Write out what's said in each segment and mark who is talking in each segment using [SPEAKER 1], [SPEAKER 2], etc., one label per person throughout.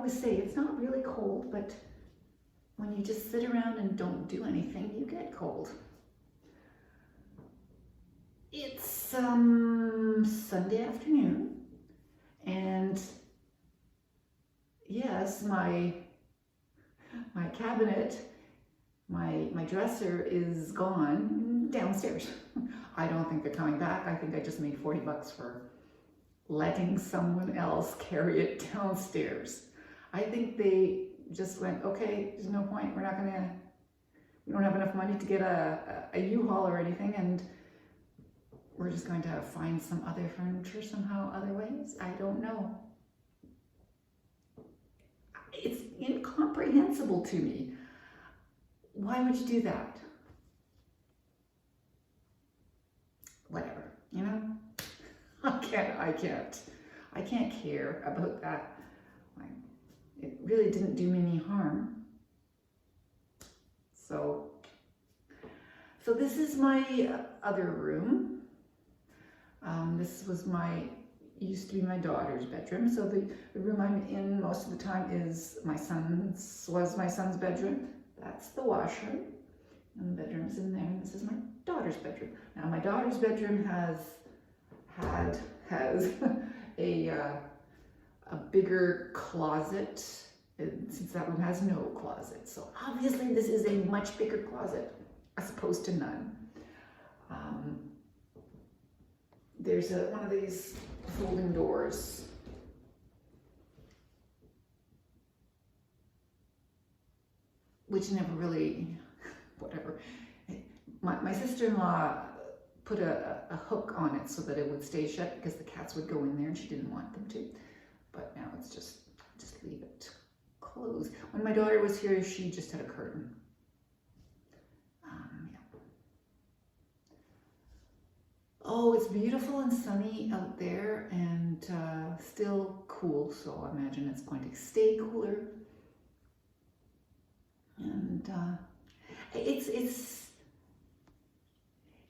[SPEAKER 1] always say it's not really cold, but when you just sit around and don't do anything, you get cold. It's Sunday afternoon, and yes, my cabinet, my dresser is gone downstairs. I don't think they're coming back. I think I just made 40 bucks for letting someone else carry it downstairs. I think they just went, okay, there's no point. We don't have enough money to get a U-Haul or anything, and we're just going to find some other furniture somehow, other ways. I don't know. It's incomprehensible to me. Why would you do that? Whatever, you know? I can't care about that. It really didn't do me any harm. So this is my other room. This used to be my daughter's bedroom. So the room I'm in most of the time was my son's bedroom. That's the washroom, and the bedroom's in there, and this is my daughter's bedroom. Now my daughter's bedroom has a bigger closet, since that room has no closet. So obviously this is a much bigger closet as opposed to none. There's one of these folding doors. Which never really, whatever. My sister-in-law put a hook on it so that it would stay shut because the cats would go in there and she didn't want them to. But now it's just leave it closed. When my daughter was here, she just had a curtain. Yeah. Oh, it's beautiful and sunny out there, and still cool, so I imagine it's going to stay cooler. And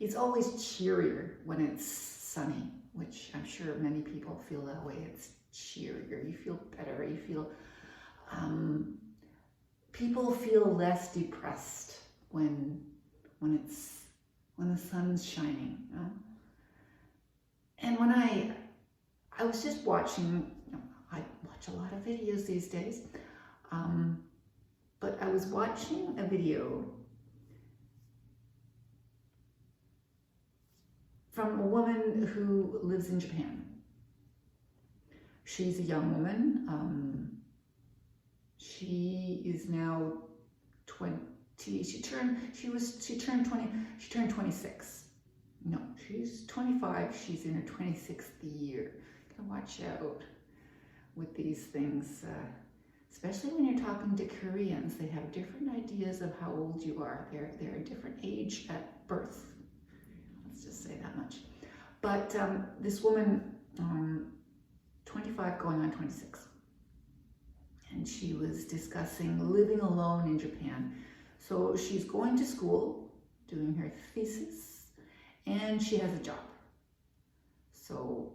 [SPEAKER 1] it's always cheerier when it's sunny, which I'm sure many people feel that way. It's cheerier, you feel better, you feel, people feel less depressed when the sun's shining, you know? And when I was just watching, I watch a lot of videos these days, but I was watching a video from a woman who lives in Japan. She's a young woman. She is now 20. She turned 26. No, she's 25. She's in her 26th year. Gotta watch out with these things. Especially when you're talking to Koreans, they have different ideas of how old you are. They're a different age at birth. Let's just say that much. But this woman, 25 going on 26, and she was discussing living alone in Japan. So she's going to school, doing her thesis, and she has a job. So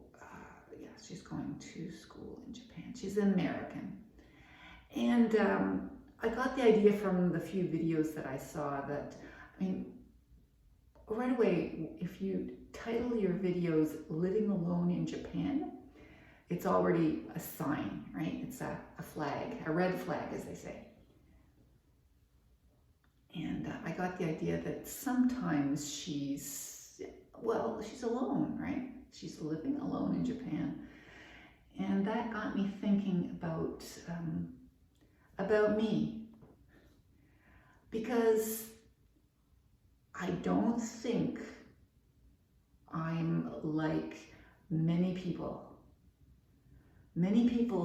[SPEAKER 1] yeah, she's going to school in Japan. She's an American. And I got the idea from the few videos that I saw that, I mean, right away, if you title your videos Living Alone in Japan, it's already a sign, right? It's a flag, a red flag, as they say. And I got the idea that sometimes she's alone, right? She's living alone in Japan. And that got me thinking about me, because I don't think I'm like many people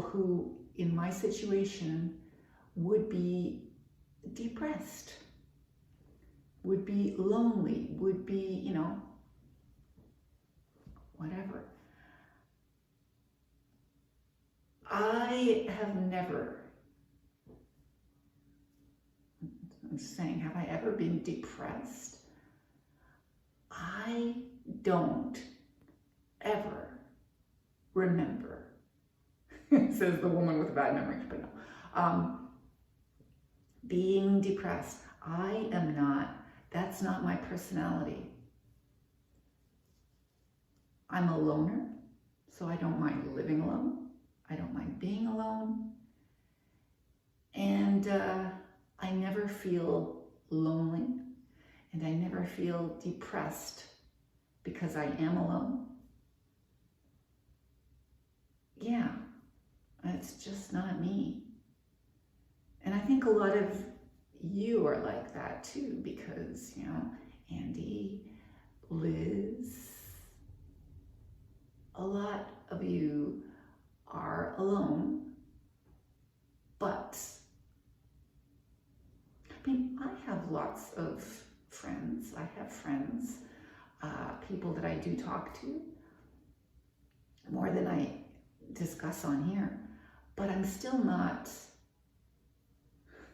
[SPEAKER 1] who in my situation would be depressed, would be lonely, would be, you know, whatever. I have never, I'm saying, have I ever been depressed? I don't ever remember says the woman with a bad memory, but no. Being depressed, I am not, that's not my personality. I'm a loner, so I don't mind living alone. I don't mind being alone. And I never feel lonely, and I never feel depressed because I am alone. Yeah, it's just not me. And I think a lot of you are like that too, because, you know, Andy, Liz, a lot of you are alone, but I mean, I have lots of friends. I have friends, people that I do talk to, more than I discuss on here, but I'm still not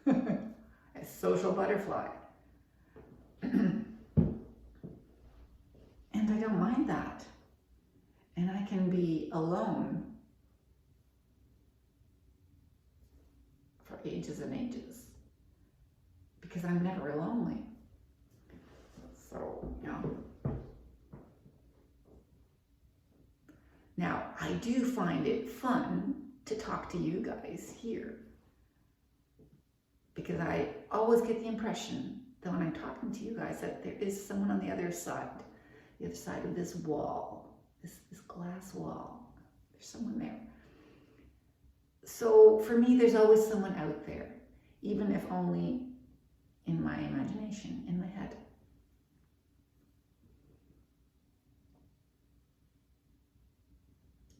[SPEAKER 1] a social butterfly. And I don't mind that. And I can be alone for ages and ages because I'm never lonely. So, you know. Now, I do find it fun to talk to you guys here because I always get the impression that when I'm talking to you guys that there is someone on the other side of this wall, this glass wall. There's someone there. So for me, there's always someone out there, even if only in my imagination, in my head.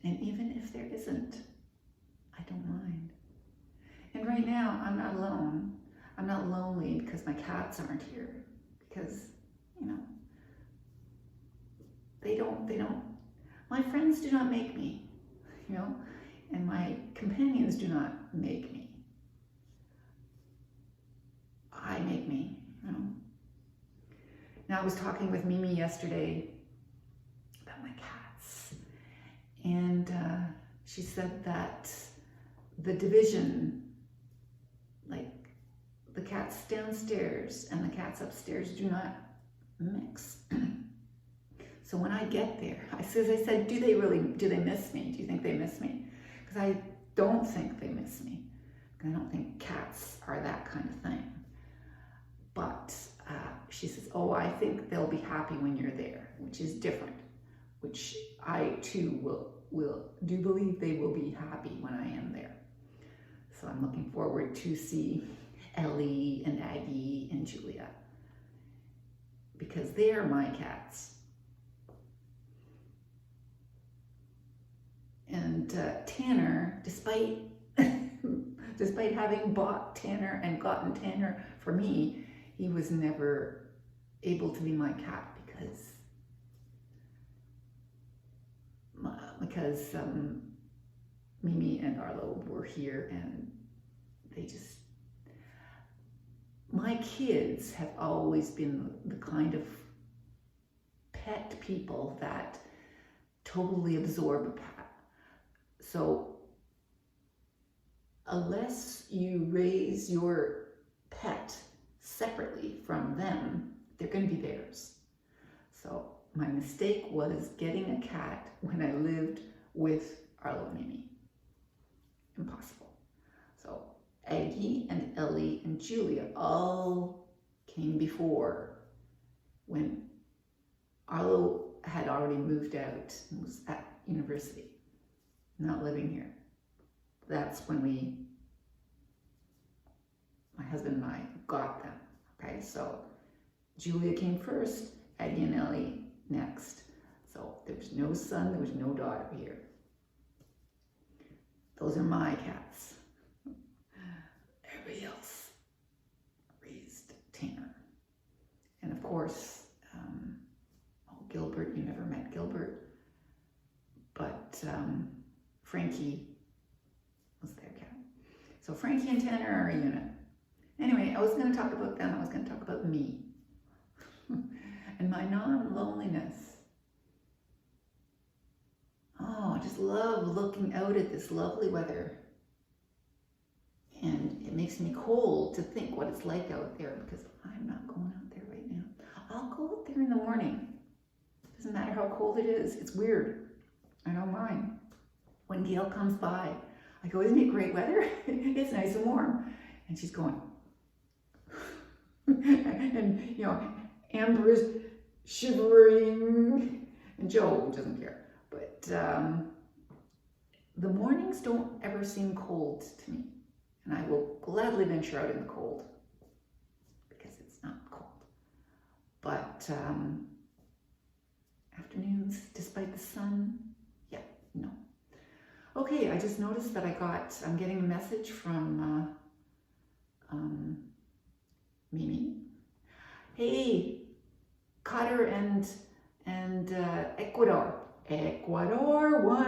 [SPEAKER 1] And even if there isn't, I don't mind. And right now, I'm not alone. I'm not lonely because my cats aren't here. Because, you know, they don't, my friends do not make me, you know, and my companions do not make me. I make me, you know. Now, I was talking with Mimi yesterday about my cats, and she said that the division, like the cats downstairs and the cats upstairs, do not mix. So when I get there, I said, do they miss me? Do you think they miss me? Because I don't think they miss me. I don't think cats are that kind of thing. But she says, oh, I think they'll be happy when you're there, which is different, which I too do believe they will be happy when I am there. So I'm looking forward to see Ellie and Aggie and Julia, because they are my cats. And Tanner, despite having bought Tanner and gotten Tanner for me, he was never able to be my cat because Mimi and Arlo were here, and my kids have always been the kind of pet people that totally absorb a pet. So unless you raise your pet separately from them, they're going to be theirs. So my mistake was getting a cat when I lived with Arlo and Mimi. Impossible. So Aggie and Ellie and Julia all came before, when Arlo had already moved out and was at university, not living here. That's when my husband and I got them. Okay, so Julia came first, Aggie and Ellie next. So there was no son, there was no daughter here. Those are my cats. Everybody else raised Tanner. And of course, Gilbert, you never met Gilbert, but Frankie was their cat. So Frankie and Tanner are a unit. Anyway, I was going to talk about them. I was going to talk about me and my non-loneliness. Oh, just love looking out at this lovely weather. And it makes me cold to think what it's like out there, because I'm not going out there right now. I'll go out there in the morning. Doesn't matter how cold it is. It's weird. I don't mind. When Gail comes by, I go, isn't it great weather? It's nice and warm. And she's going. And, you know, Amber is shivering. And Joe doesn't care. But the mornings don't ever seem cold to me. And I will gladly venture out in the cold, because it's not cold. But afternoons, despite the sun, yeah, no. Okay, I just noticed that I'm getting a message from Mimi. Hey, Qatar and Ecuador. Ecuador won.